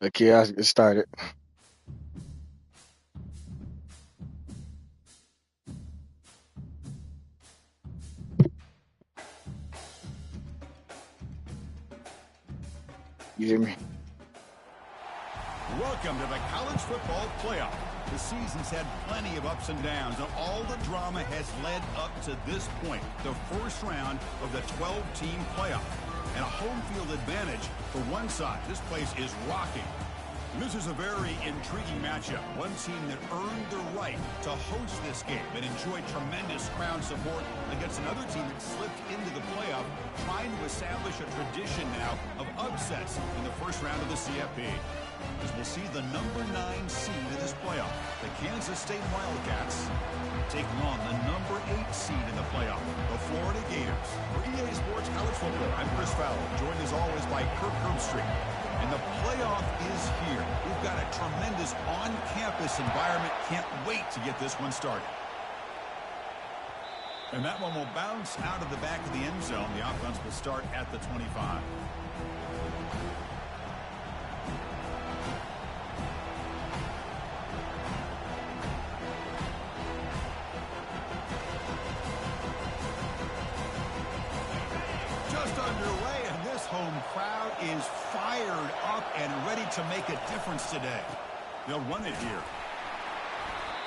Okay, I get started. You hear me? Welcome to the college football playoff. The season's had plenty of ups and downs, and all the drama has led up to this point, the first round of the 12-team playoff. And a home field advantage for one side. This place is rocking. This is a very intriguing matchup. One team that earned the right to host this game and enjoyed tremendous crowd support against another team that slipped into the playoff, trying to establish a tradition now of upsets in the first round of the CFP. As we'll see the number 9 seed in this playoff, the Kansas State Wildcats, taking on the number 8 seed in the playoff, the Florida Gators. For EA Sports College Football, I'm Chris Fowler, joined as always by Kirk Herbstreit. And the playoff is here. We've got a tremendous on-campus environment. Can't wait to get this one started. And that one will bounce out of the back of the end zone. The offense will start at the 25. Just underway, and this home crowd is fired up and ready to make a difference today. They'll run it here.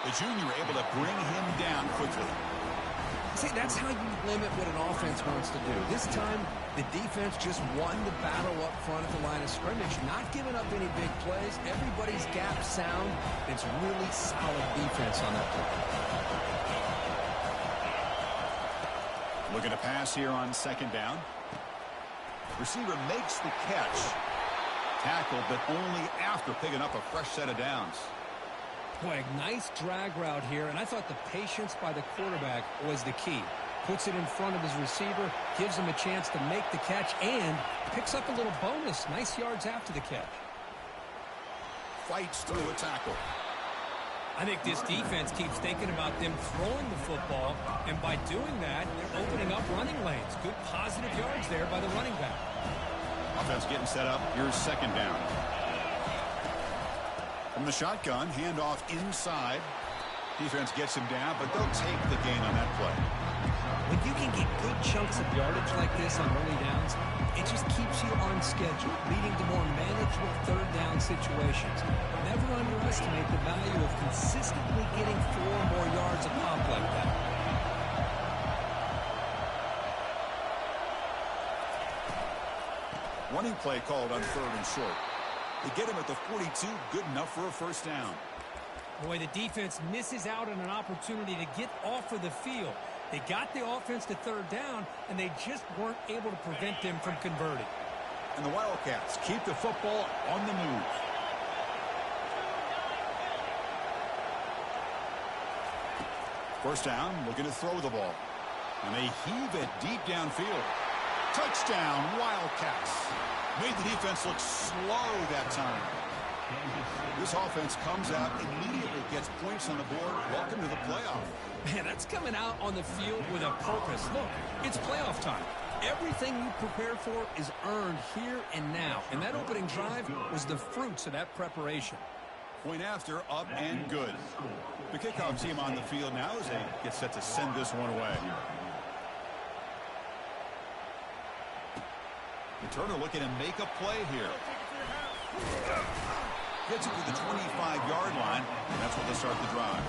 The junior able to bring him down quickly. See, that's how you limit what an offense wants to do. This time, the defense just won the battle up front at the line of scrimmage, not giving up any big plays. Everybody's gap sound. It's really solid defense on that play. Looking to pass here on second down. Receiver makes the catch. Tackled, but only after picking up a fresh set of downs. Boy, nice drag route here, and I thought the patience by the quarterback was the key. Puts it in front of his receiver, gives him a chance to make the catch, and picks up a little bonus. Nice yards after the catch. Fights through a tackle. I think this defense keeps thinking about them throwing the football, and by doing that, they're opening up running lanes. Good positive yards there by the running back. Offense getting set up. Here's second down. From the shotgun, handoff inside. Defense gets him down, but they'll take the gain on that play. When you can get good chunks of yardage like this on early downs, it just keeps you on schedule, leading to more manageable third down situations. Never underestimate the value of consistently getting 4 more yards a pop like that. Running play called on third and short. They get him at the 42, good enough for a first down. Boy, the defense misses out on an opportunity to get off of the field. They got the offense to third down, and they just weren't able to prevent them from converting. And the Wildcats keep the football on the move. First down, looking to throw the ball. And they heave it deep downfield. Touchdown, Wildcats. Made the defense look slow that time. This offense comes out, immediately gets points on the board. Welcome to the playoff. Man, that's coming out on the field with a purpose. Look, it's playoff time. Everything you prepare for is earned here and now. And that opening drive was the fruits of that preparation. Point after, up and good. The kickoff team on the field now as they get set to send this one away. Returner looking to make a play here. Gets it to the 25-yard line, and that's where they start the drive.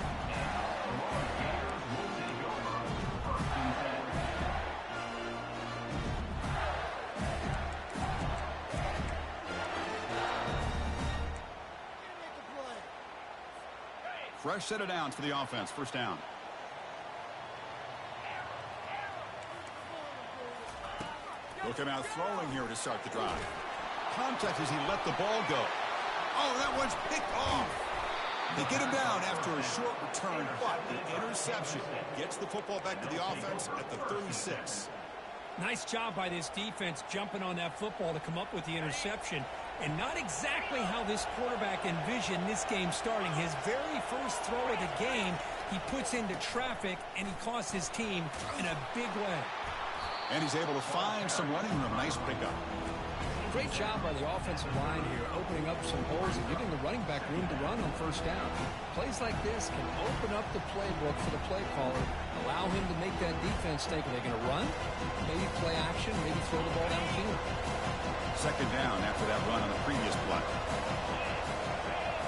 Fresh set of downs for the offense. First down. He'll come out throwing here to start the drive. Contact as he let the ball go. Oh, that one's picked off. They get him down after a short return, but the interception gets the football back to the offense at the 36. Nice job by this defense jumping on that football to come up with the interception. And not exactly how this quarterback envisioned this game starting. His very first throw of the game, he puts into traffic, and he costs his team in a big way. And he's able to find some running room. Nice pickup. Great job by the offensive line here, opening up up some holes and giving the running back room to run on first down. Plays like this can open up the playbook for the play caller, allow him to make that defense think, are they going to run? Maybe play action, maybe throw the ball downfield. Second down after that run on the previous play.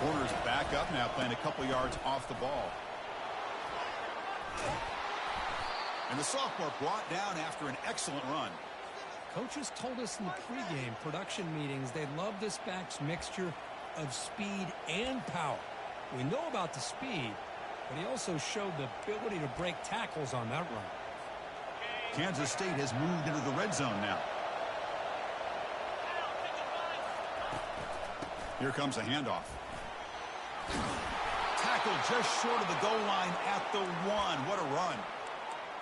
Corners back up now, playing a couple yards off the ball. And the sophomore brought down after an excellent run. Coaches told us in the pregame production meetings they love this back's mixture of speed and power. We know about the speed, but he also showed the ability to break tackles on that run. Kansas State has moved into the red zone now. Here comes a handoff. Tackled just short of the goal line at the 1. What a run.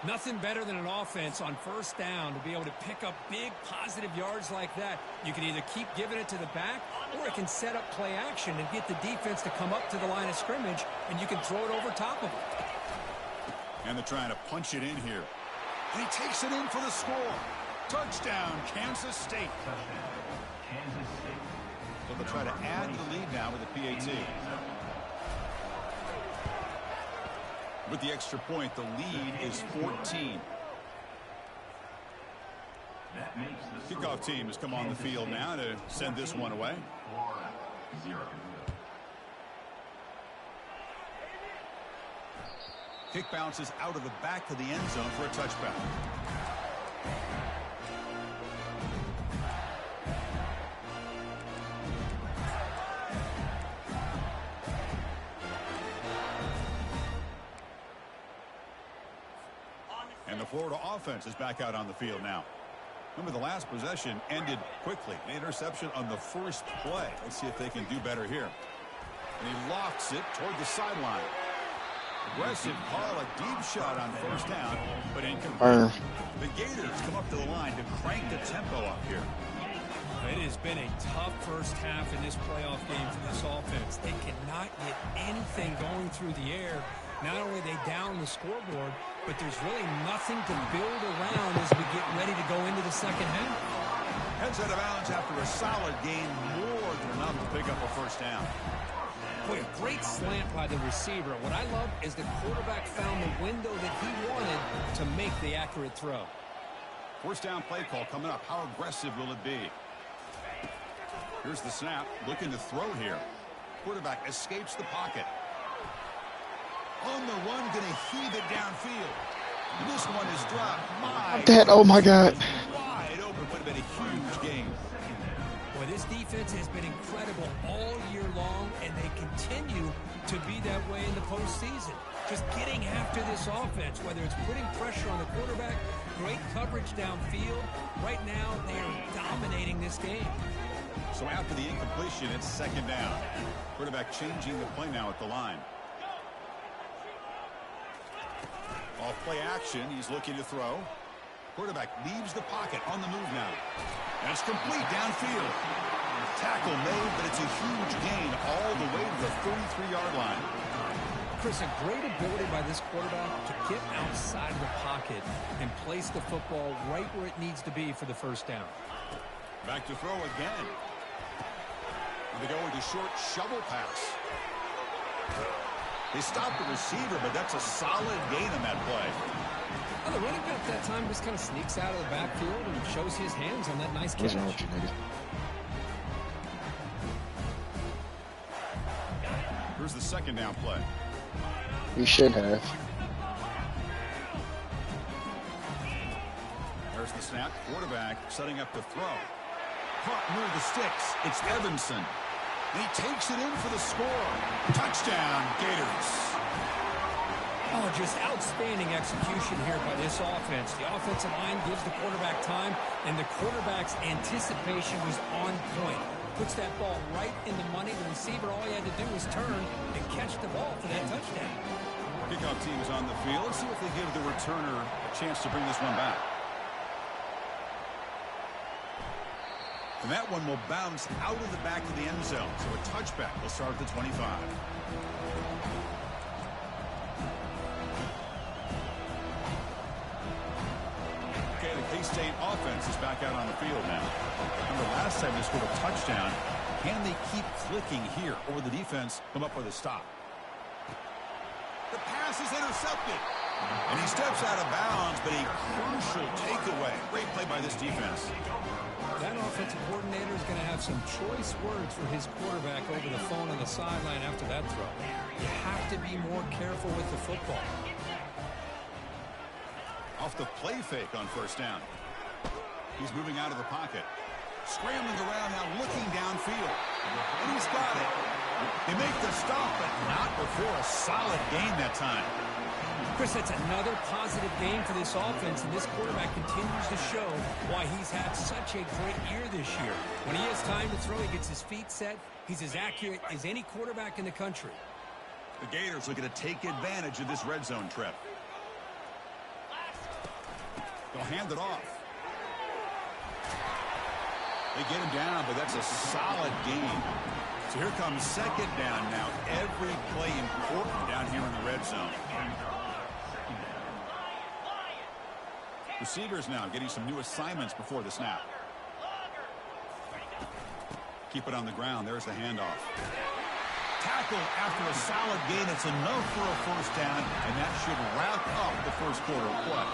Nothing better than an offense on first down to be able to pick up big positive yards like that. You can either keep giving it to the back, or it can set up play action and get the defense to come up to the line of scrimmage, and you can throw it over top of it. And they're trying to punch it in here. And he takes it in for the score. Touchdown, Kansas State. So they'll try to add to the lead now with a PAT. With the extra point, the lead is 14. Kickoff team has come on the field now to send this one away. Kick bounces out of the back of the end zone for a touchback. And the Florida offense is back out on the field now. Remember, the last possession ended quickly. An interception on the first play. Let's see if they can do better here. And he lofts it toward the sideline. Aggressive call, a deep shot on first down, but incomplete. The Gators come up to the line to crank the tempo up here. It has been a tough first half in this playoff game for this offense. They cannot get anything going through the air. Not only are they down the scoreboard, but there's really nothing to build around as we get ready to go into the second half. Heads out of bounds after a solid gain, more than enough to pick up a first down. Boy, a great slant by the receiver. What I love is the quarterback found the window that he wanted to make the accurate throw. First down play call coming up. How aggressive will it be? Here's the snap. Looking to throw here. Quarterback escapes the pocket. On the run, going to heave it downfield. This one is dropped. Oh my God. Wide open. Would have been a huge game. Boy, this defense has been incredible all year long, and they continue to be that way in the postseason. Just getting after this offense, whether it's putting pressure on the quarterback, great coverage downfield. Right now, they are dominating this game. So after the incompletion, it's second down. Quarterback changing the play now at the line. Off play action, he's looking to throw. Quarterback leaves the pocket on the move now. That's complete downfield. Tackle made, but it's a huge gain all the way to the 33-yard line. Chris, a great ability by this quarterback to get outside of the pocket and place the football right where it needs to be for the first down. Back to throw again. And they go with a short shovel pass. They stopped the receiver, but that's a solid gain on that play. Well, the running back that time just kind of sneaks out of the backfield and shows his hands on that nice catch. What's wrong with you, nigga? Here's the second down play. You should have. There's the snap. Quarterback setting up to throw. Caught near the sticks. It's Evanson. And he takes it in for the score. Touchdown, Gators. Oh, just outstanding execution here by this offense. The offensive line gives the quarterback time, and the quarterback's anticipation was on point. Puts that ball right in the money. The receiver, all he had to do was turn and catch the ball for that touchdown. Kickoff team is on the field. Let's see if they give the returner a chance to bring this one back. And that one will bounce out of the back of the end zone. So a touchback will start at the 25. Okay, the K-State offense is back out on the field now. Remember last time they scored a touchdown Can they keep clicking here, or will the defense come up with a stop? The pass is intercepted. And he steps out of bounds, but a crucial takeaway. Great play by this defense. That offensive coordinator is going to have some choice words for his quarterback over the phone on the sideline after that throw. You have to be more careful with the football. Off the play fake on first down. He's moving out of the pocket. Scrambling around now, looking downfield. And he's got it. They make the stop, but not before a solid gain that time. Chris, that's another positive game for this offense, and this quarterback continues to show why he's had such a great year this year. When he has time to throw, he gets his feet set. He's as accurate as any quarterback in the country. The Gators looking to take advantage of this red zone trip. They'll hand it off. They get him down, but that's a solid gain. So here comes second down now. Every play important down here in the red zone. Receivers now getting some new assignments before the snap. Keep it on the ground. There's the handoff. Tackle after a solid gain. It's enough for a first down, and that should wrap up the first quarter of play.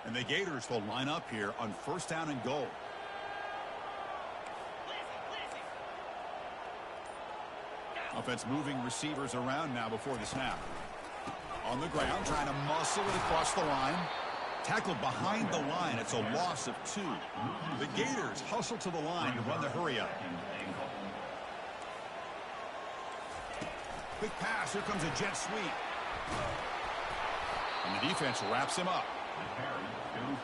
And the Gators will line up here on first down and goal. Offense moving receivers around now before the snap. On the ground, trying to muscle it across the line. Tackled behind the line. It's a loss of 2. The Gators hustle to the line to run the hurry up. Quick pass. Here comes a jet sweep. And the defense wraps him up.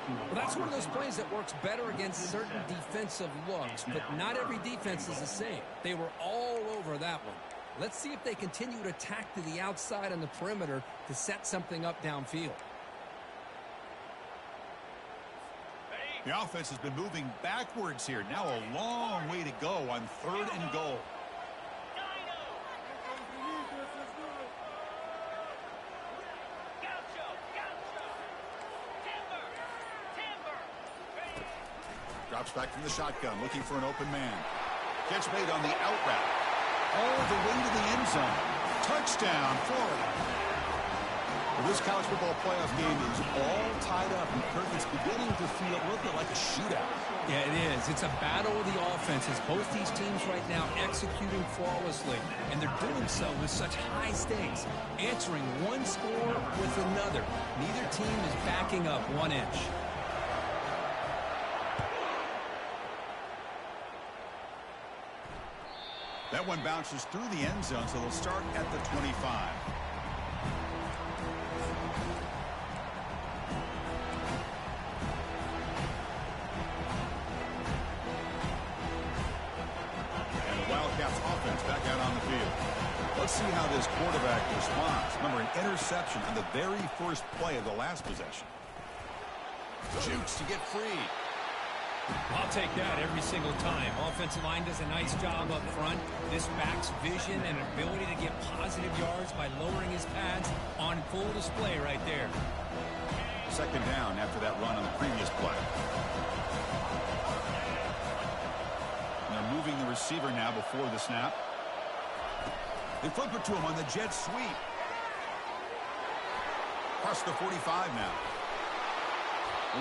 Well, that's one of those plays that works better against certain defensive looks, but not every defense is the same. They were all over that one. Let's see if they continue to attack to the outside on the perimeter to set something up downfield. The offense has been moving backwards here. Now a long way to go on third and goal. Drops back from the shotgun, looking for an open man. Catch made on the out route. All the way to the end zone. Touchdown, Florida. Well, this college football playoff game is all tied up, and Kirk, it's beginning to feel a little bit like a shootout. Yeah, it is. It's a battle of the offenses. Both these teams right now executing flawlessly, and they're doing so with such high stakes, answering one score with another. Neither team is backing up 1 inch. That one bounces through the end zone, so they'll start at the 25. And the Wildcats offense back out on the field. Let's see how this quarterback responds. Remember, an interception on the very first play of the last possession. Jukes to get free. I'll take that every single time. Offensive line does a nice job up front. This back's vision and ability to get positive yards by lowering his pads on full display right there. Second down after that run on the previous play. And they're moving the receiver now before the snap. They flip it to him on the jet sweep. Across the 45 now.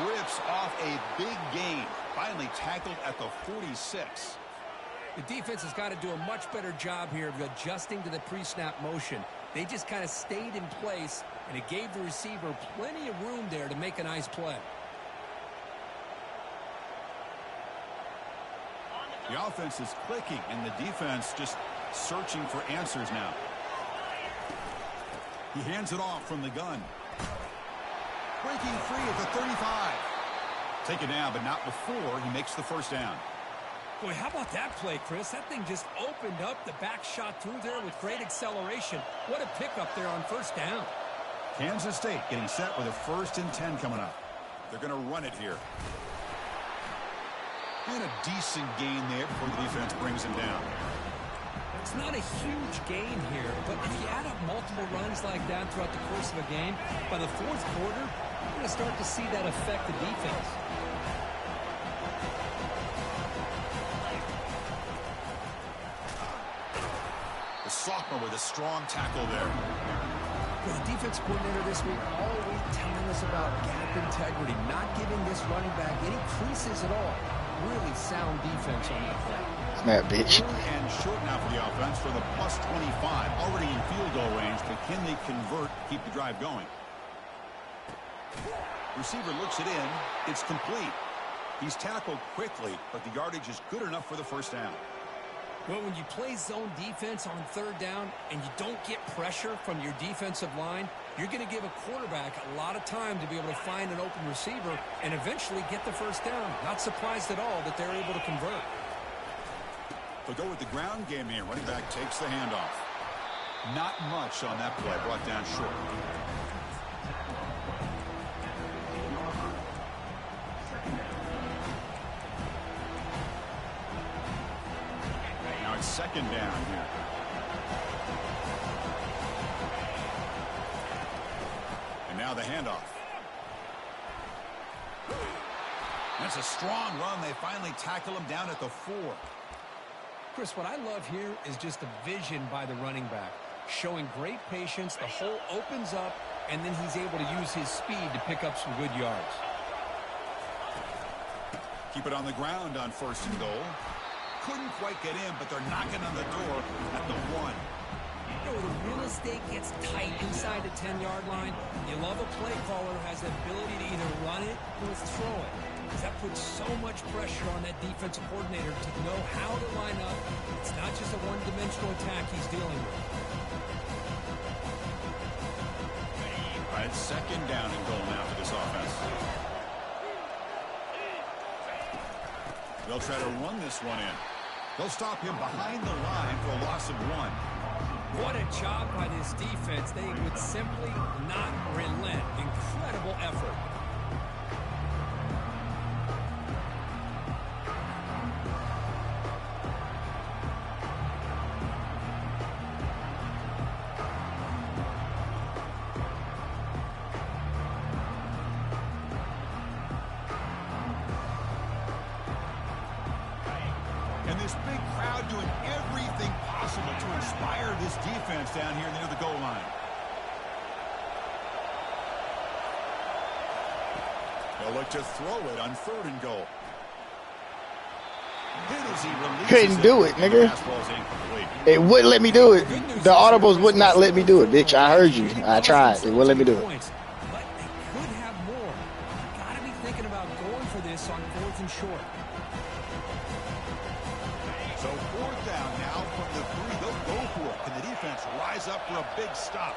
Rips off a big gain. Finally tackled at the 46. The defense has got to do a much better job here of adjusting to the pre-snap motion. They just kind of stayed in place, and it gave the receiver plenty of room there to make a nice play. The offense is clicking, and the defense just searching for answers now. He hands it off from the gun. Breaking free at the 35. Taken down, but not before he makes the first down. Boy, how about that play, Chris? That thing just opened up. The back shot through there with great acceleration. What a pickup there on first down. Kansas State getting set with a 1st and 10 coming up. They're going to run it here. And a decent gain there before the defense brings him down. It's not a huge gain here, but if you add up multiple runs like that throughout the course of a game, by the 4th quarter, you're going to start to see that affect the defense. The sophomore with a strong tackle there. The defense coordinator this week all week telling us about gap integrity, not giving this running back any creases at all. Really sound defense on that play. Snap, bitch. And short now for the offense for the +25. Already in field goal range, but can they convert, keep the drive going? Receiver looks it in. It's complete. He's tackled quickly, but the yardage is good enough for the 1st down. Well, when you play zone defense on 3rd down and you don't get pressure from your defensive line, you're going to give a quarterback a lot of time to be able to find an open receiver and eventually get the 1st down. Not surprised at all that they're able to convert. They'll go with the ground game here. Running back takes the handoff. Not much on that play. Brought down short. Now it's 2nd down here. And now the handoff. That's a strong run. They finally tackle him down at the 4. Chris, what I love here is just the vision by the running back. Showing great patience, the hole opens up, and then he's able to use his speed to pick up some good yards. Keep it on the ground on 1st and goal. Couldn't quite get in, but they're knocking on the door at the 1. You know, the real estate gets tight inside the 10-yard line. You love a play caller who has the ability to either run it or throw it. That puts so much pressure on that defensive coordinator to know how to line up. It's not just a one-dimensional attack he's dealing with. All right, 2nd down and goal now for this offense. They'll try to run this one in. They'll stop him behind the line for a loss of 1. What a job by this defense. They would simply not relent. Incredible effort. And this big crowd doing everything possible to inspire this defense down here near the goal line. They'll look to throw it on 3rd and goal. Couldn't do it, nigga. It wouldn't let me do it. The audibles would not let me do it, bitch. I heard you. I tried. It wouldn't let me do it. But they could have more. Got to be thinking about going for this on 4th and short. So 4th down now from the 3. They'll go for it. Can the defense rise up for a big stop?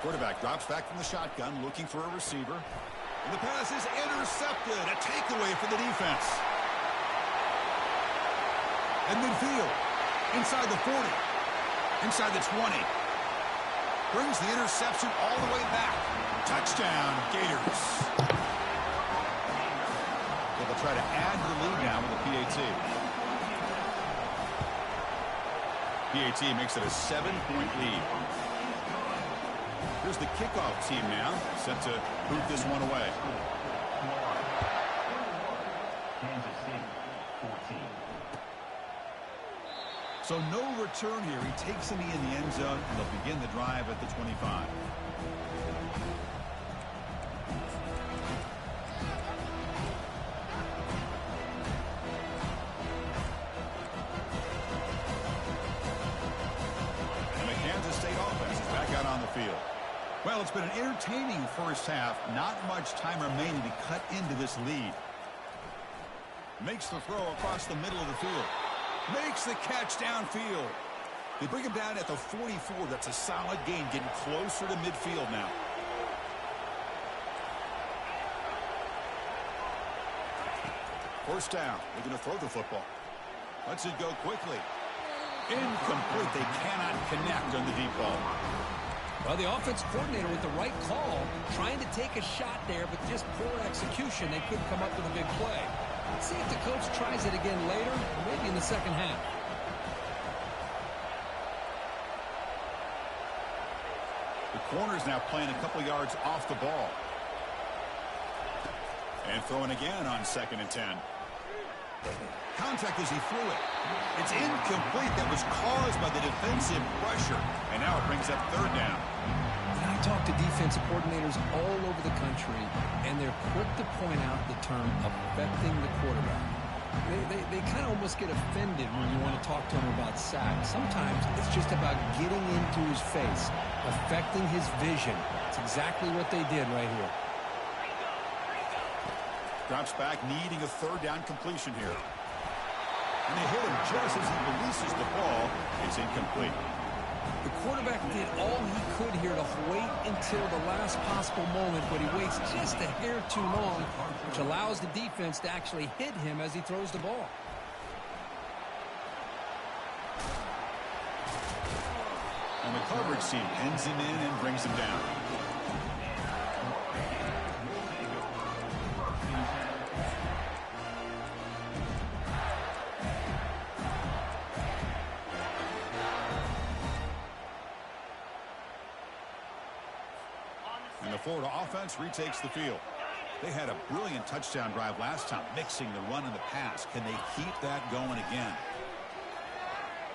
Quarterback drops back from the shotgun, looking for a receiver. And the pass is intercepted. A takeaway for the defense. And midfield. Inside the 40. Inside the 20. Brings the interception all the way back. Touchdown, Gators. They'll try to add to the lead now with the PAT. PAT makes it a 7-point lead. Here's the kickoff team now, set to boot this one away. Kansas State, 14. So no return here. He takes it in the end zone, and they'll begin the drive at the 25. And the Kansas State offense is back out on the field. Well, it's been an entertaining first half. Not much time remaining to cut into this lead. Makes the throw across the middle of the field. Makes the catch downfield. They bring him down at the 44. That's a solid gain, getting closer to midfield now. First down. They're going to throw the football. Lets it go quickly. Incomplete. They cannot connect on the deep ball. Well, the offense coordinator with the right call, trying to take a shot there, but just poor execution. They couldn't come up with a big play. Let's see if the coach tries it again later, or maybe in the second half. The corner's now playing a couple yards off the ball. And throwing again on 2nd and 10. Contact as he threw it. It's incomplete. That was caused by the defensive pressure. And now it brings up 3rd down. I talk to defensive coordinators all over the country, and they're quick to point out the term affecting the quarterback. They kind of almost get offended when you want to talk to them about sacks. Sometimes it's just about getting into his face, affecting his vision. It's exactly what they did right here. Drops back, needing a 3rd down completion here. And they hit him just as he releases the ball. It's incomplete. The quarterback did all he could here to wait until the last possible moment, but he waits just a hair too long, which allows the defense to actually hit him as he throws the ball. And the coverage team pins him in and brings him down. And the Florida offense retakes the field. They had a brilliant touchdown drive last time, mixing the run and the pass. Can they keep that going again?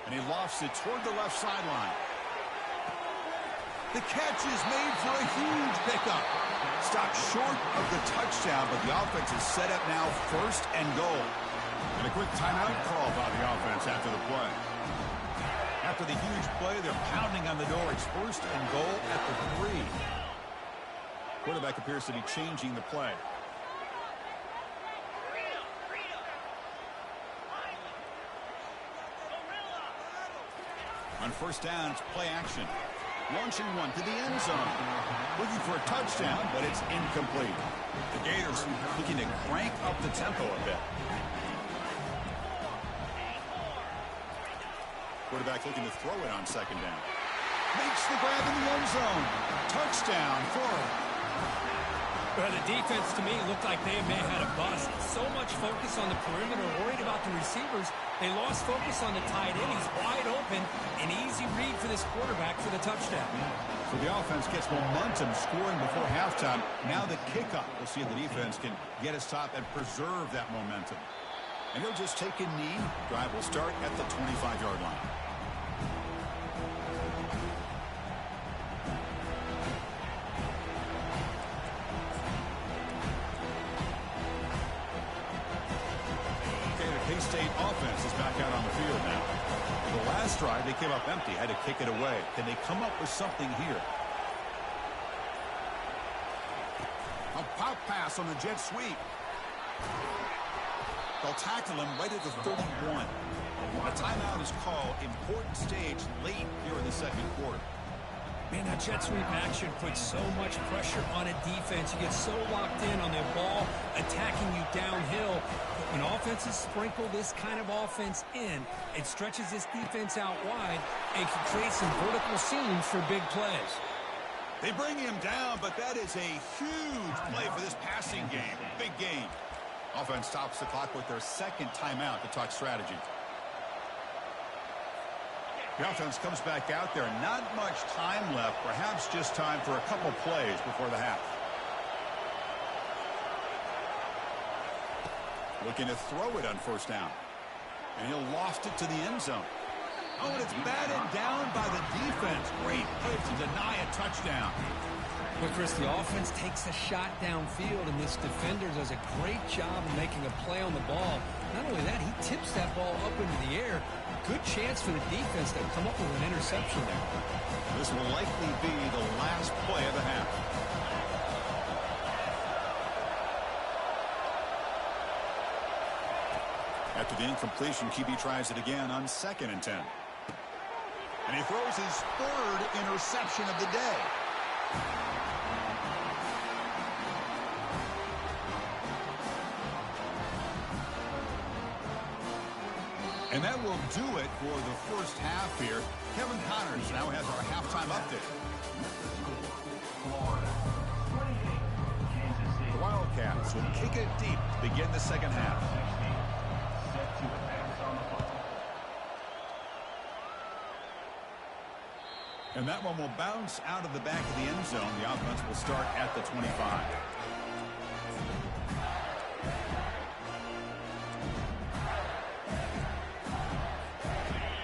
And he lofts it toward the left sideline. The catch is made for a huge pickup. Stopped short of the touchdown, but the offense is set up now 1st and goal. And a quick timeout call by the offense after the play. After the huge play, they're pounding on the door. It's 1st and goal at the 3. Quarterback appears to be changing the play. On 1st down, it's play action. Launching one to the end zone. Looking for a touchdown, but it's incomplete. The Gators looking to crank up the tempo a bit. Quarterback looking to throw it on 2nd down. Makes the grab in the end zone. Touchdown, Florida. Well, the defense, to me, looked like they may have had a bust. So much focus on the perimeter, worried about the receivers. They lost focus on the tight end. He's wide open. An easy read for this quarterback for the touchdown. So the offense gets momentum scoring before halftime. Now the kickoff. We'll see if the defense can get a stop and preserve that momentum. And he'll just take a knee. Drive will start at the 25-yard line. K-State offense is back out on the field now. The last drive, they came up empty, had to kick it away. Can they come up with something here? A pop pass on the jet sweep. They'll tackle him right at the 31. A timeout is called. Important stage late here in the 2nd quarter. Man, that jet sweep action puts so much pressure on a defense. You get so locked in on their ball attacking you downhill. But when offenses sprinkle this kind of offense in, it stretches this defense out wide and can create some vertical seams for big plays. They bring him down, but that is a huge play for this passing game. Big game. Offense stops the clock with their 2nd timeout to talk strategy. The offense comes back out there. Not much time left. Perhaps just time for a couple plays before the half. Looking to throw it on 1st down. And he'll loft it to the end zone. Oh, and it's batted down by the defense. Great play to deny a touchdown. But Chris, the offense takes a shot downfield, and this defender does a great job of making a play on the ball. Not only that, he tips that ball up into the air. Good chance for the defense to come up with an interception there. This will likely be the last play of the half. After the incompletion, QB tries it again on 2nd and 10. And he throws his 3rd interception of the day. will do it for the first half here. Kevin Connors now has our halftime update. The Wildcats will kick it deep to begin the second half. And that one will bounce out of the back of the end zone. The offense will start at the 25.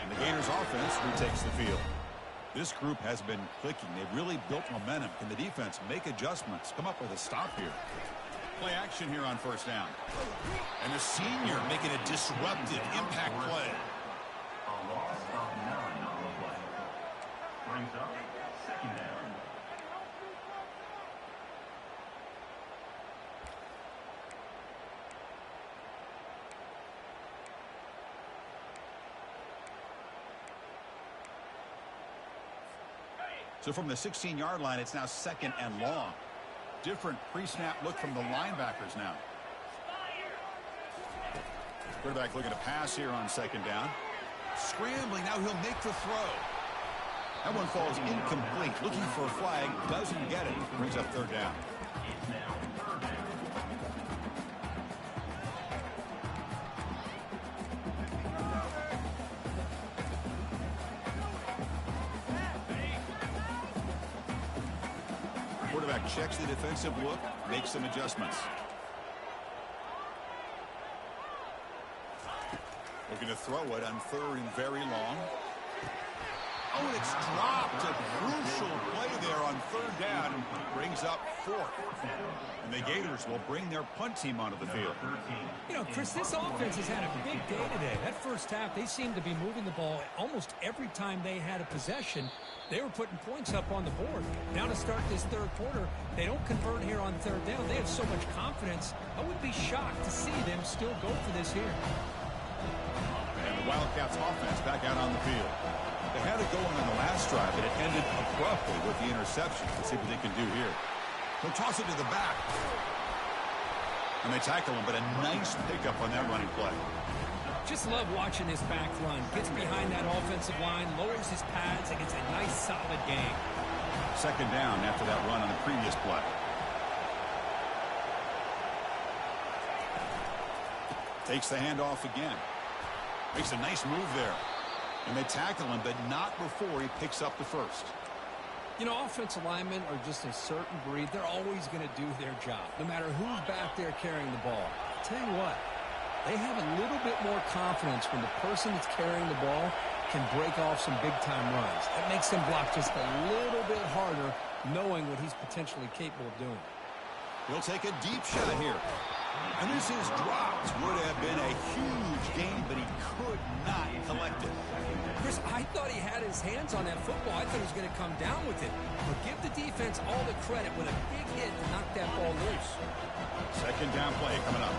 And the Gators offense retakes the field. This group has been clicking. They've really built momentum. Can the defense make adjustments? Come up with a stop here. Play action here on first down. And the senior making a disruptive impact play. A loss of 9 on the play. Brings up second down. So from the 16-yard line, it's now second and long. Different pre-snap look from the linebackers now. Quarterback looking to pass here on second down. Scrambling, now he'll make the throw. That one falls incomplete. Looking for a flag, doesn't get it. Brings up third down. It's now third down. Quarterback checks the defensive look, makes some adjustments. Looking to throw it on third and very long. Oh, it's dropped. A crucial play there on third down. Brings up fourth. And the Gators will bring their punt team onto the field. You know, Chris, this offense has had a big day today. That first half, they seemed to be moving the ball almost every time they had a possession. They were putting points up on the board. Now to start this third quarter, they don't convert here on third down. They have so much confidence. I would be shocked to see them still go for this here. And the Wildcats offense back out on the field. They had it going on the last drive, but it ended abruptly with the interception. Let's see what they can do here. They'll toss it to the back. And they tackle him, but a nice pickup on that running play. Just love watching this back run. Gets behind that offensive line, lowers his pads, and gets a nice solid gain. Second down after that run on the previous play. Takes the handoff again. Makes a nice move there. And they tackle him, but not before he picks up the first. You know, offensive linemen are just a certain breed. They're always going to do their job, no matter who's back there carrying the ball. I'll tell you what, they have a little bit more confidence when the person that's carrying the ball can break off some big-time runs. That makes them block just a little bit harder, knowing what he's potentially capable of doing. He'll take a deep shot here. And this is dropped. Would have been a huge gain, but he could not collect it. Chris, I thought he had his hands on that football. I thought he was going to come down with it. But give the defense all the credit with a big hit to knock that ball loose. Second down play coming up.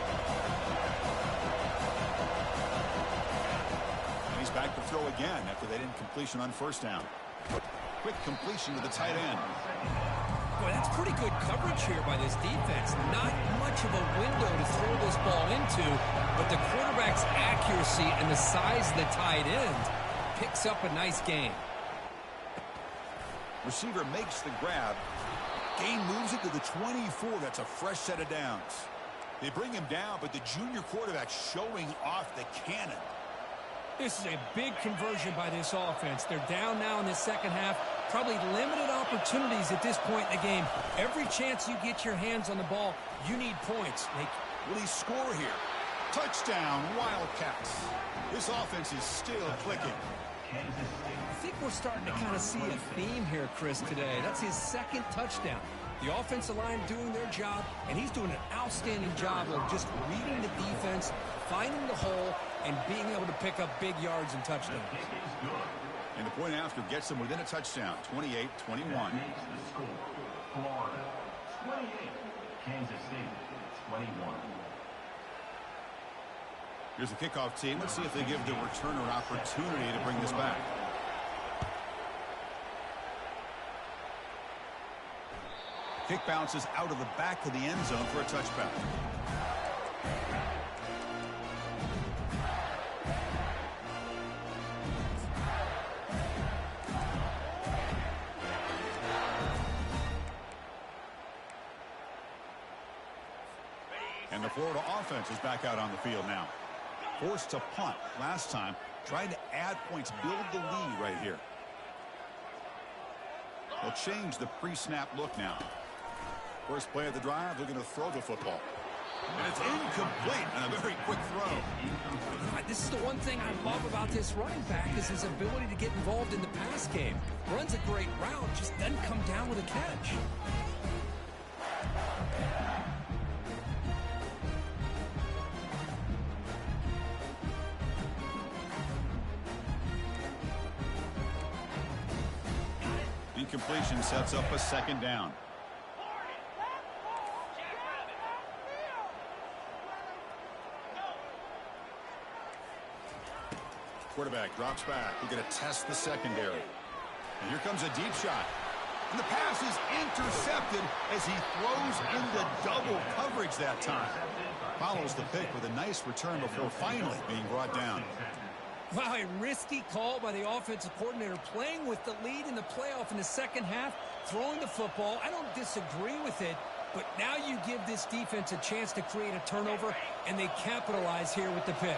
And he's back to throw again after that incompletion on first down. Quick completion to the tight end. Boy, that's pretty good coverage here by this defense. Not much of a window to throw this ball into, but the quarterback's accuracy and the size of the tight end picks up a nice gain. Receiver makes the grab. Gain moves it to the 24. That's a fresh set of downs. They bring him down, but the junior quarterback showing off the cannon. This is a big conversion by this offense. They're down now in the second half. Probably limited opportunities at this point in the game. Every chance you get your hands on the ball, you need points. Will he score here? Touchdown, Wildcats. This offense is still clicking. I think we're starting to kind of see a theme here, Chris, today. That's his second touchdown. The offensive line doing their job, and he's doing an outstanding job of just reading the defense, finding the hole, and being able to pick up big yards and touchdowns. And the point after gets them within a touchdown, 28-21. Florida, 28. Kansas State, 21. Here's the kickoff team. Let's see if they give the returner an opportunity to bring this back. Kick bounces out of the back of the end zone for a touchback. Florida offense is back out on the field now. Forced to punt last time. Trying to add points, build the lead right here. They'll change the pre-snap look now. First play of the drive, they're going to throw the football. And it's incomplete and a very quick throw. This is the one thing I love about this running back is his ability to get involved in the pass game. Runs a great route, just doesn't come down with a catch. Incompletion sets up a second down. Quarterback drops back. We're going to test the secondary. And here comes a deep shot. And the pass is intercepted as he throws into double coverage that time. Follows the pick with a nice return before finally being brought down. Wow, a risky call by the offensive coordinator, playing with the lead in the playoff in the second half, throwing the football. I don't disagree with it, but now you give this defense a chance to create a turnover, and they capitalize here with the pick.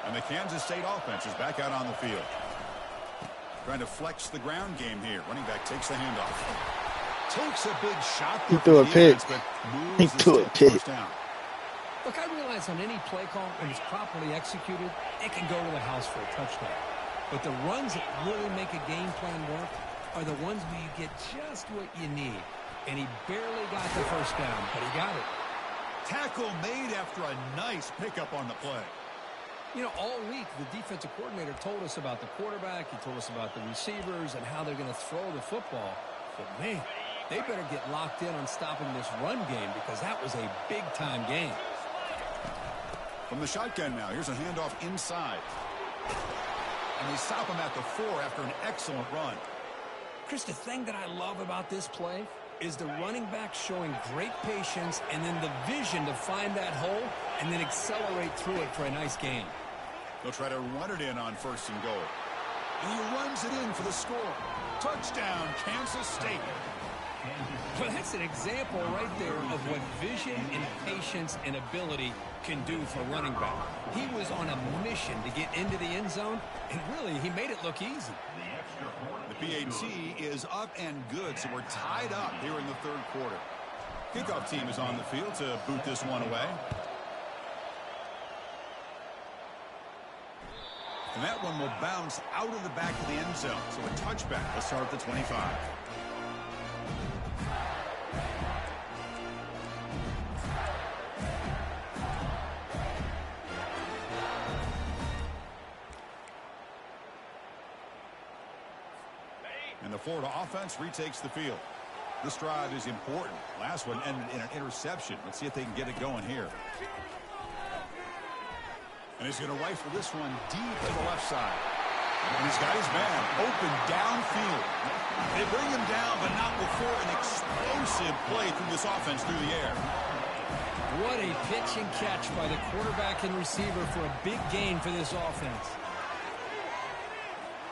And the Kansas State offense is back out on the field. Trying to flex the ground game here. Running back takes the handoff. Takes a big shot. He threw a pick. He threw a pick. Look, I realize on any play call, when it's properly executed, it can go to the house for a touchdown. But the runs that really make a game plan work are the ones where you get just what you need. And he barely got the first down, but he got it. Tackle made after a nice pickup on the play. You know, all week, the defensive coordinator told us about the quarterback. He told us about the receivers and how they're going to throw the football. But, man, they better get locked in on stopping this run game because that was a big-time game. From the shotgun now, here's a handoff inside. And they stop him at the 4 after an excellent run. Chris, the thing that I love about this play is the running back showing great patience and then the vision to find that hole and then accelerate through it for a nice gain. They'll try to run it in on 1st and goal. And he runs it in for the score. Touchdown, Kansas State. Well, that's an example right there of what vision and patience and ability can do for a running back. He was on a mission to get into the end zone, and really, he made it look easy. The PAT is up and good, so we're tied up here in the 3rd quarter. Kickoff team is on the field to boot this one away. And that one will bounce out of the back of the end zone, so a touchback will start at the 25. And the Florida offense retakes the field. This drive is important. Last one ended in an interception. Let's see if they can get it going here. And he's going to rifle this one deep to the left side. And he's got his man open downfield. They bring him down, but not before an explosive play through this offense through the air. What a pitch and catch by the quarterback and receiver for a big gain for this offense.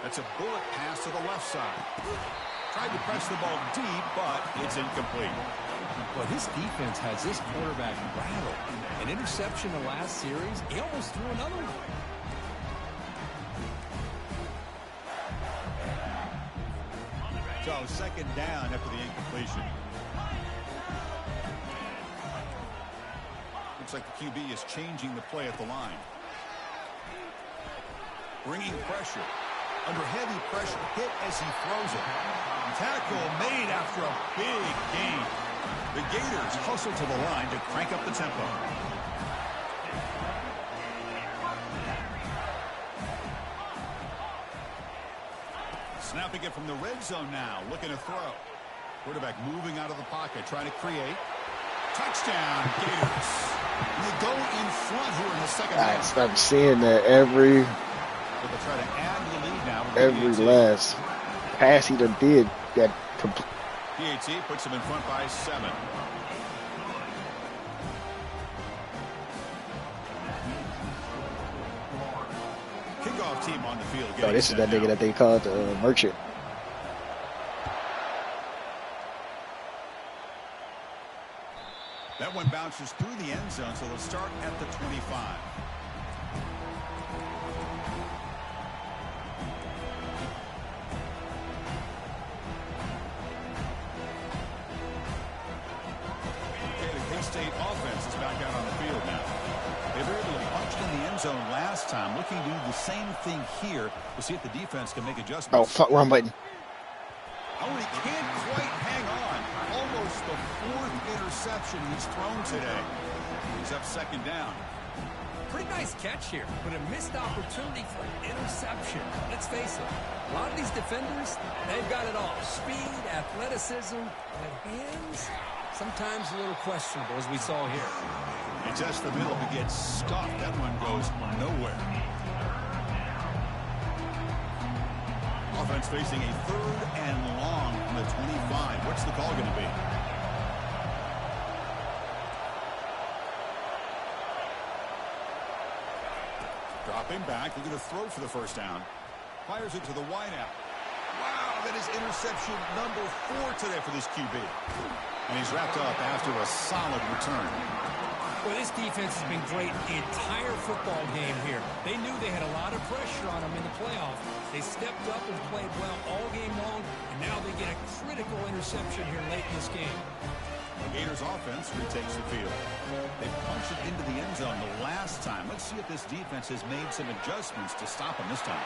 That's a bullet pass to the left side. Tried to press the ball deep, but it's incomplete. But his defense has this quarterback rattled. An interception the last series, he almost threw another one. So 2nd down after the incompletion. Looks like the QB is changing the play at the line. Bringing pressure. Under heavy pressure, hit as he throws it. Tackle made after a big gain. The Gators hustle to the line to crank up the tempo. Snapping it from the red zone now, looking to throw. Quarterback moving out of the pocket, trying to create. Touchdown, Gators. They go in front here in the second half. I start seeing that every But they'll try to add to the lead now. every last pass he done did got complete. PAT puts them in front by 7. Kickoff team on the field. Oh, this is that nigga that they called Merchant. That one bounces through the end zone, so they'll start at the 25. State offense is back out on the field now. They were able to punch in the end zone last time. Looking to do the same thing here. We'll see if the defense can make adjustments. Oh, fuck, wrong button. Oh, he can't quite hang on. Almost the 4th interception he's thrown today. He's up 2nd down. Pretty nice catch here, but a missed opportunity for an interception. Let's face it, a lot of these defenders, they've got it all. Speed, athleticism, but hands, sometimes a little questionable, as we saw here. He tests the middle, he gets stuffed. That one goes nowhere. Offense facing a 3rd and long from the 25. What's the call going to be? Dropping back, looking to throw for the 1st down. Fires it to the wideout. Wow, that is interception number 4 today for this QB. And he's wrapped up after a solid return. Well, this defense has been great the entire football game here. They knew they had a lot of pressure on them in the playoffs. They stepped up and played well all game long, and now they get a critical interception here late in this game. The Gators offense retakes the field. They punched it into the end zone the last time. Let's see if this defense has made some adjustments to stop them this time.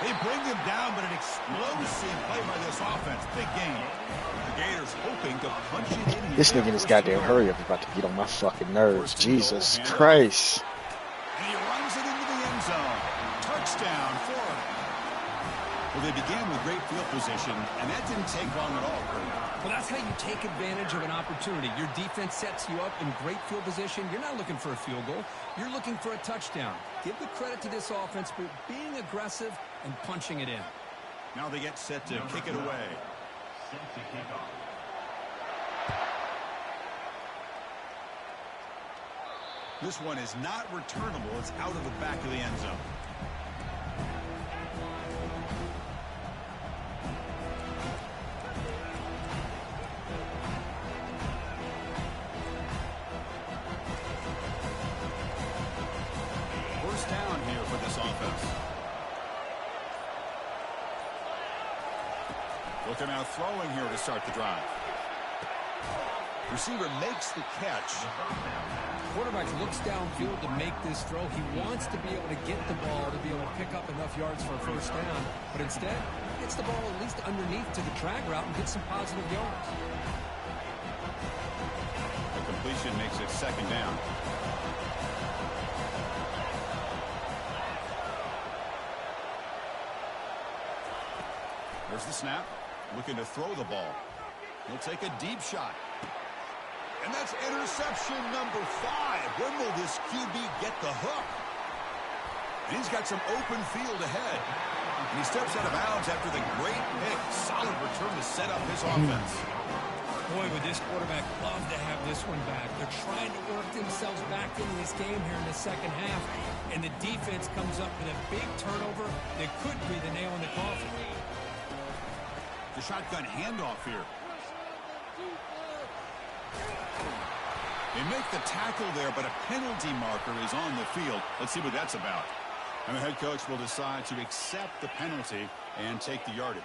They bring him down, but an explosive play by this offense. Big game. The Gators hoping to punch it in here. This nigga in this goddamn hurry up is about to get on my fucking nerves. Jesus Christ. And he runs it into the end zone. Touchdown, Florida. Well, they began with great field position, and that didn't take long at all, Kurt. Well, that's how you take advantage of an opportunity. Your defense sets you up in great field position. You're not looking for a field goal. You're looking for a touchdown. Give the credit to this offense for being aggressive and punching it in. Now they get set to kick it away. Set to kick off. This one is not returnable. It's out of the back of the end zone. First down here for this offense. Looking out throwing here to start the drive. Receiver makes the catch. Quarterback looks downfield to make this throw. He wants to be able to get the ball to be able to pick up enough yards for a 1st down. But instead, he gets the ball at least underneath to the drag route and gets some positive yards. The completion makes it 2nd down. There's the snap. Looking to throw the ball. He'll take a deep shot. And that's interception number 5. When will this QB get the hook? And he's got some open field ahead. And he steps out of bounds after the great pick. Solid return to set up his offense. Boy, would this quarterback love to have this one back. They're trying to work themselves back into this game here in the 2nd half. And the defense comes up with a big turnover that could be the nail in the coffin. The shotgun handoff here. They make the tackle there, but a penalty marker is on the field. Let's see what that's about. And the head coach will decide to accept the penalty and take the yardage.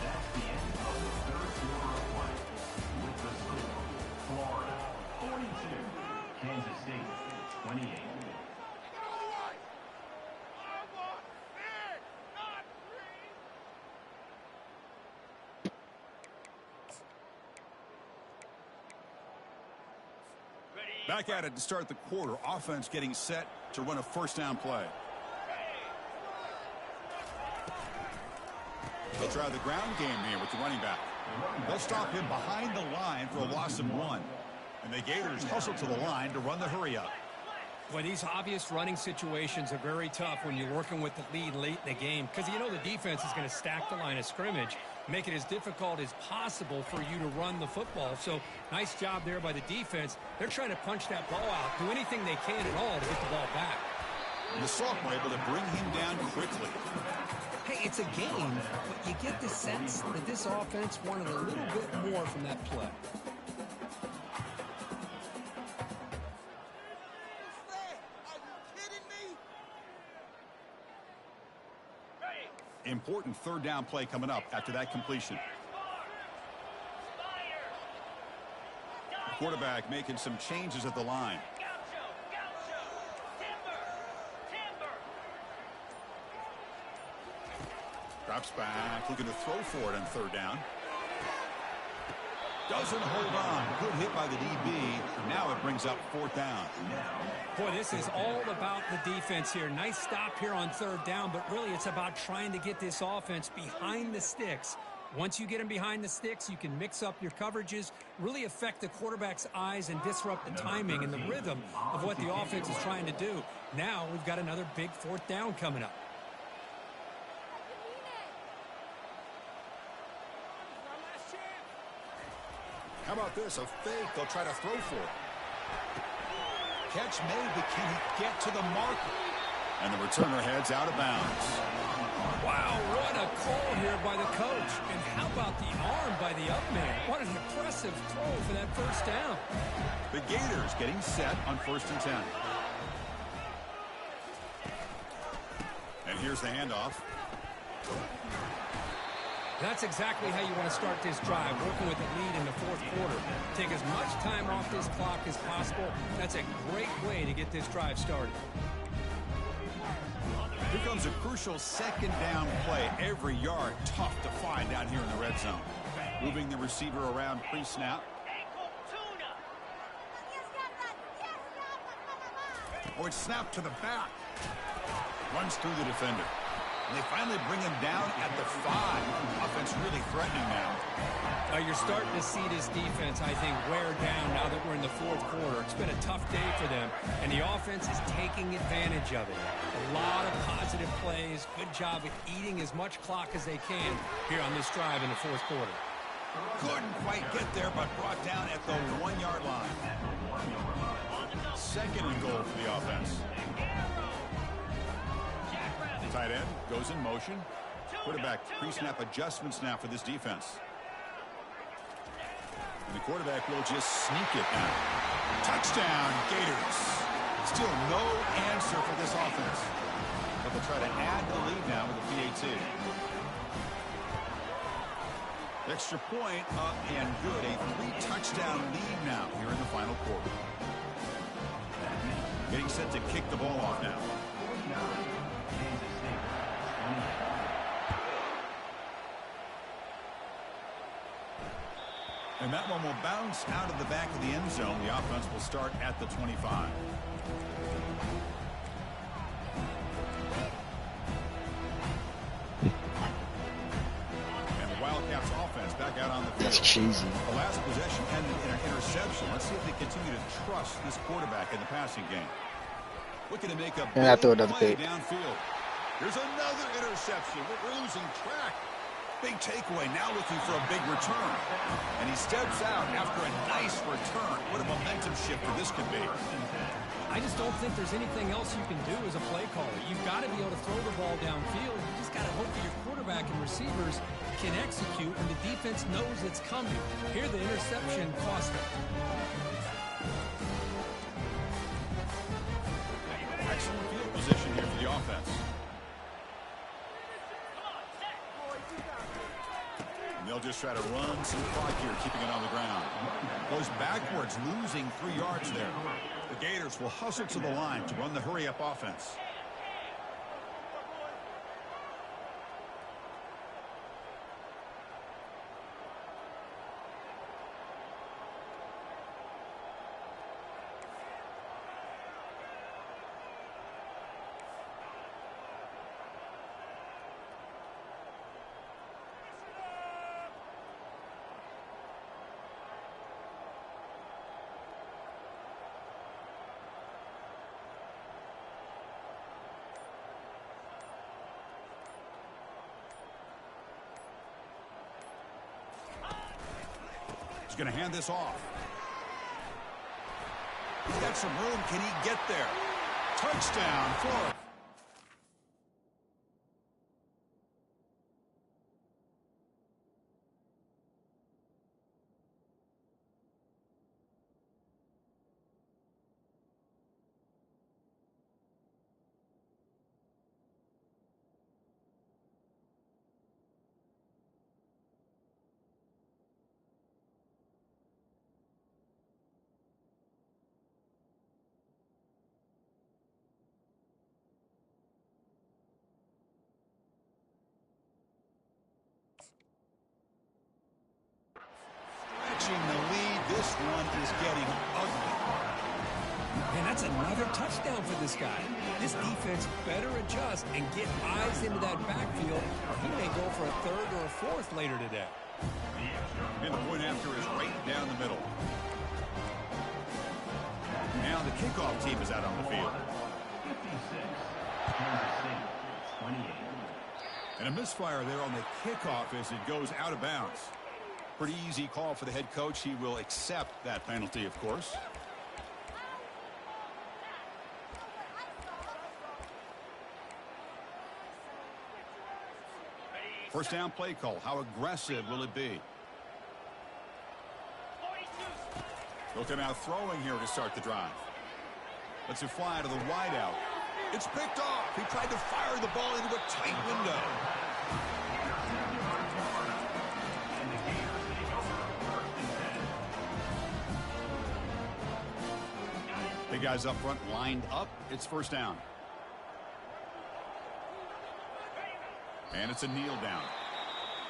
That's the end of the 3rd quarter of play. With the score, Florida 42, Kansas State 28. Back at it to start the quarter. Offense getting set to run a 1st down play. They'll try the ground game here with the running back. They'll stop him behind the line for a loss of 1. And the Gators hustle to the line to run the hurry up. Boy, these obvious running situations are very tough when you're working with the lead late in the game because you know the defense is going to stack the line of scrimmage. make it as difficult as possible for you to run the football. So nice job there by the defense. They're trying to punch that ball out, do anything they can at all to get the ball back. The sophomore able to bring him down quickly. Hey, it's a game, but you get the sense that this offense wanted a little bit more from that play. Important third down play coming up after that completion. The quarterback making some changes at the line. Drops back, looking to throw for it on third down. Doesn't hold on. Good hit by the DB. Now it brings up fourth down. Boy, this is all about the defense here. Nice stop here on third down, but really it's about trying to get this offense behind the sticks. Once you get them behind the sticks, you can mix up your coverages, really affect the quarterback's eyes and disrupt the timing and the rhythm of what the offense is trying to do. Now we've got another big fourth down coming up. How about this? A fake. They'll try to throw for it. Catch made, but can he get to the marker? And the returner heads out of bounds. Wow, what a call here by the coach. And how about the arm by the up man? What an impressive throw for that first down. The Gators getting set on 1st and 10. And here's the handoff. That's exactly how you want to start this drive, working with the lead in the fourth quarter. Take as much time off this clock as possible. That's a great way to get this drive started. Here comes a crucial second down play. Every yard tough to find down here in the red zone. Moving the receiver around pre-snap. Oh, it's snapped to the back. Runs through the defender. And they finally bring him down at the 5. Offense really threatening now. You're starting to see this defense, I think, wear down now that we're in the fourth quarter. It's been a tough day for them, and the offense is taking advantage of it. A lot of positive plays. Good job at eating as much clock as they can here on this drive in the fourth quarter. Couldn't quite get there, but brought down at the 1-yard line. 2nd and goal for the offense. Tight end goes in motion. Quarterback pre-snap adjustments now for this defense. And the quarterback will just sneak it now. Touchdown, Gators. Still no answer for this offense. But they'll try to add to the lead now with a PAT. Extra point up and good. A 3-touchdown lead now here in the final quarter. Getting set to kick the ball off now. And that one will bounce out of the back of the end zone. The offense will start at the 25. And the Wildcats offense back out on the field. That's cheesy. The last possession ended in an interception. Let's see if they continue to trust this quarterback in the passing game. Looking to make a And I throw big another play pick. downfield. There's another interception. We're losing track. Big takeaway, now looking for a big return. And he steps out after a nice return. What a momentum shifter this could be. I just don't think there's anything else you can do as a play caller. You've got to be able to throw the ball downfield. You just got to hope that your quarterback and receivers can execute when the defense knows it's coming. Here, the interception cost them. Excellent field position here for the offense. They'll just try to run some clock here, keeping it on the ground. Goes backwards, losing 3 yards there. The Gators will hustle to the line to run the hurry-up offense. going to hand this off. He's got some room. Can he get there? Touchdown, Florida. Stretching the lead. This one is getting ugly. And that's another touchdown for this guy. This defense better adjust and get eyes into that backfield, or he may go for a third or a fourth later today. And the point after is right down the middle. Now the kickoff team is out on the field. 56, Kansas State, 28. And a misfire there on the kickoff as it goes out of bounds. Pretty easy call for the head coach. He will accept that penalty, of course. First down play call. How aggressive will it be? They'll come out throwing here to start the drive. Lets it fly to the wideout. It's picked off. He tried to fire the ball into a tight window. Big guys up front lined up. It's first down. And it's a kneel down.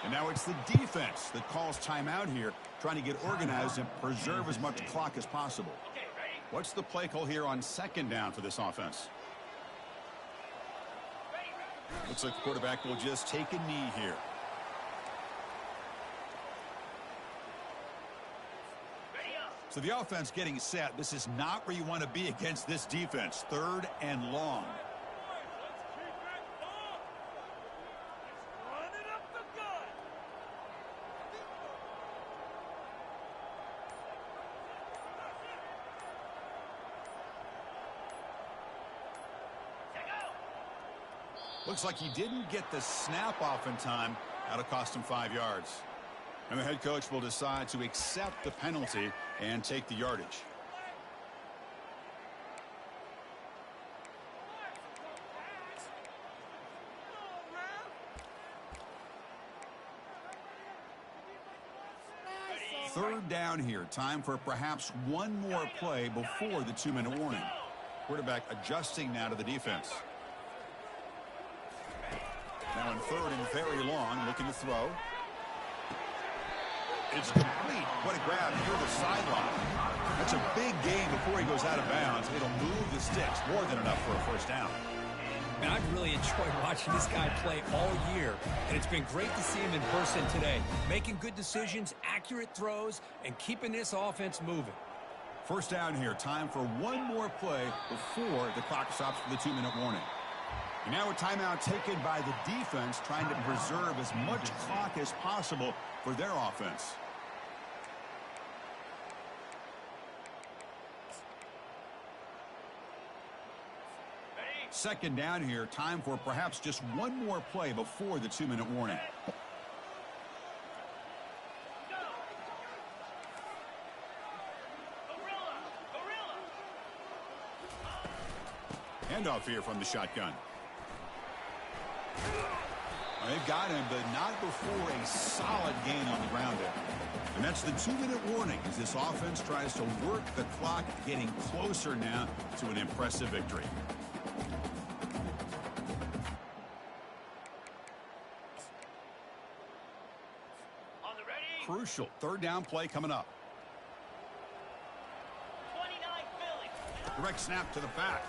And now it's the defense that calls timeout here, trying to get organized and preserve as much clock as possible. What's the play call here on second down for this offense? Looks like the quarterback will just take a knee here. So the offense getting set. This is not where you want to be against this defense. Third and long. Looks like he didn't get the snap off in time. That'll cost him 5 yards. And the head coach will decide to accept the penalty and take the yardage. Third down here. Time for perhaps one more play before the 2-minute warning. Quarterback adjusting now to the defense. Now in third and very long, looking to throw. It's complete. What a grab near the sideline. That's a big gain before he goes out of bounds. It'll move the sticks. More than enough for a first down. Man, I've really enjoyed watching this guy play all year, and it's been great to see him in person today. Making good decisions, accurate throws, and keeping this offense moving. First down here. Time for one more play before the clock stops for the 2-minute warning. And now a timeout taken by the defense, trying to preserve as much clock as possible for their offense. Second down here. Time for perhaps just one more play before the 2-minute warning. Handoff here from the shotgun. They've got him, but not before a solid gain on the ground there. And that's the 2-minute warning as this offense tries to work the clock, getting closer now to an impressive victory. On the ready. Crucial third down play coming up. 29 Philly. Direct snap to the back.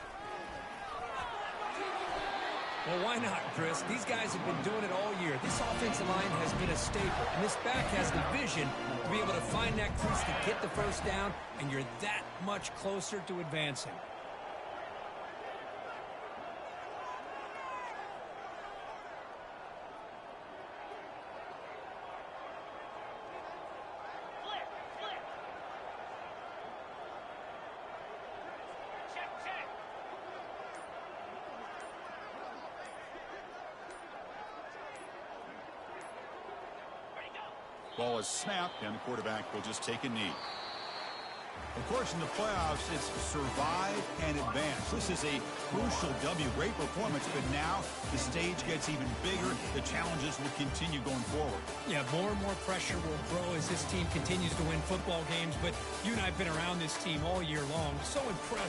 Well, why not, Chris? These guys have been doing it all year. This offensive line has been a staple, and this back has the vision to be able to find that crease to get the first down, and you're that much closer to advancing. Flip, flip. Ball is snapped, and the quarterback will just take a knee. Of course, in the playoffs, it's survive and advance. This is a crucial W. Great performance, but now the stage gets even bigger. The challenges will continue going forward. Yeah, more and more pressure will grow as this team continues to win football games. But you and I have been around this team all year long. So impressed